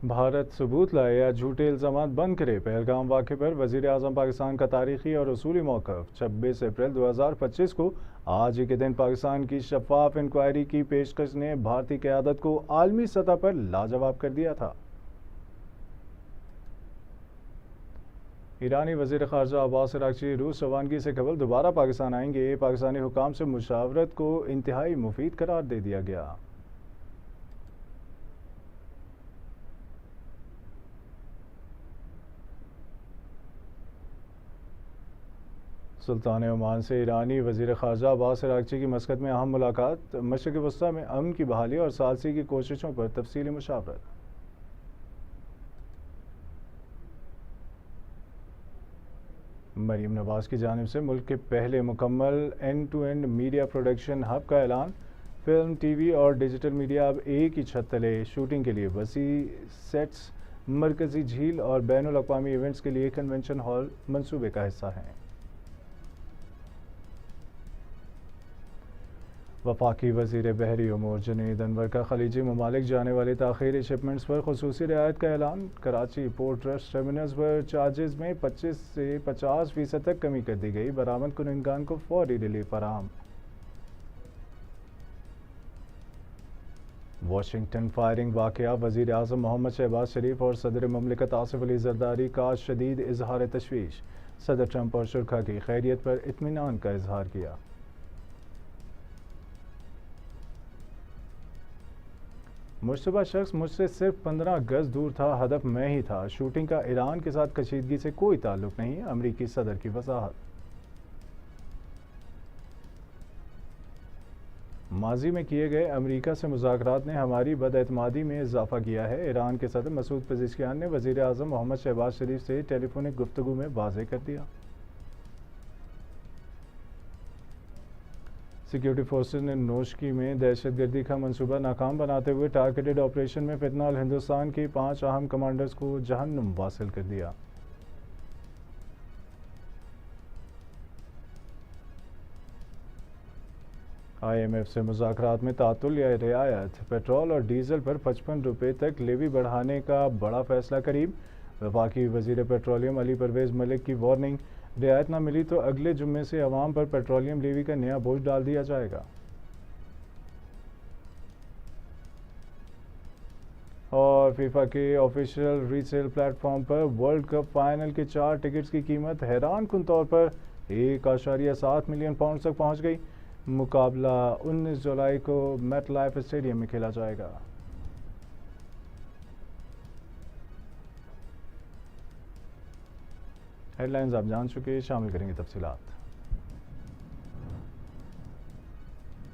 भारत सबूत लाए या झूठे इल्ज़ामात बंद करे। पहलगाम वाक़े पर वज़ीर आज़म पाकिस्तान का तारीख़ी और उसूली मौक़िफ़। 26 अप्रैल 2025 को आज ही के दिन पाकिस्तान की शफ़ाफ़ इंक्वायरी की पेशकश ने भारतीय क़यादत को आलमी सतह पर लाजवाब कर दिया था। ईरानी वज़ीर ख़ारजा अब्बास अराग़ची रूस रवानगी से कबल दोबारा पाकिस्तान आएंगे। पाकिस्तानी हुकाम से मुशावरत को इंतहाई मुफीद करार दे दिया गया। सुल्तान ओमान से ईरानी वज़ीर ख़ारजा अब्बास अराग़ची की मस्कत में अहम मुलाकात। मशरिक़ वस्ता में अमन की बहाली और सालसी की कोशिशों पर तफसीली मुशावरत। मरीम नवाज़ की जानिब से मुल्क के पहले मुकम्मल end to end media production hub का ऐलान। फिल्म, टीवी और डिजिटल मीडिया अब एक ही छत तले शूटिंग के लिए वसी सेट्स, मरकज़ी झील और बैनुल अक़वामी इवेंट्स के लिए कन्वेंशन हॉल मंसूबे का हिस्सा हैं। वफाकी वज़ीर बहरी उमूर जुनैद अनवर का खलीजी ममालिक जाने वाली ताख़ीरी शिपमेंट्स पर ख़ुसूसी रियायत का ऐलान। कराची पोर्ट ट्रस्ट टर्मिनल्स पर चार्जेस में 25 से 50% तक कमी कर दी गई। बरामद कुनंदगान को फौरी रिलीफ फराहम। वाशिंगटन फायरिंग वाक़या। वज़ीर आज़म मोहम्मद शहबाज शरीफ और सदर ममलिकत आसिफ अली ज़रदारी का शदीद इजहार तशवीश। सदर ट्रंप और शुरा की खैरियत पर इत्मीनान का इजहार किया। मुश्तबा शख्स मुझसे सिर्फ 15 गज दूर था, हदफ मैं ही था। शूटिंग का ईरान के साथ कशीदगी से कोई ताल्लुक नहीं। अमरीकी सदर की वजाहत। माजी में किए गए अमरीका से मुज़ाकरात ने हमारी बदएतमादी में इजाफा किया है। ईरान के सदर मसूद पेज़ेश्कियान ने वज़ीर आज़म मोहम्मद शहबाज शरीफ से टेलीफोनिक गुफ्तगू में वाज़ेह कर दिया। सिक्योरिटी फोर्सेज ने नोशकी में दहशतगर्दी का मंसूबा नाकाम बनाते हुए टारगेटेड ऑपरेशन में फितनाल हिंदुस्तान के 5 अहम कमांडर्स को जहन्नुम वासिल कर दिया। IMF से मुज़ाकरात में तातुल या रियायत। पेट्रोल और डीजल पर 55 रुपये तक लेवी बढ़ाने का बड़ा फैसला करीब। वफाकी वज़ीर पेट्रोलियम अली परवेज़ मलिक की वार्निंग। रियायत न मिली तो अगले जुम्मे से अवाम पर पेट्रोलियम लेवी का नया बोझ डाल दिया जाएगा। और फीफा के ऑफिशियल रीसेल प्लेटफॉर्म पर वर्ल्ड कप फाइनल के 4 टिकट्स की कीमत हैरान कुन तौर पर 1.7 मिलियन पाउंड तक पहुंच गई। मुकाबला 19 जुलाई को मेट लाइफ स्टेडियम में खेला जाएगा। हेडलाइंस आप जान चुके, शामिल करेंगे तफसीलात।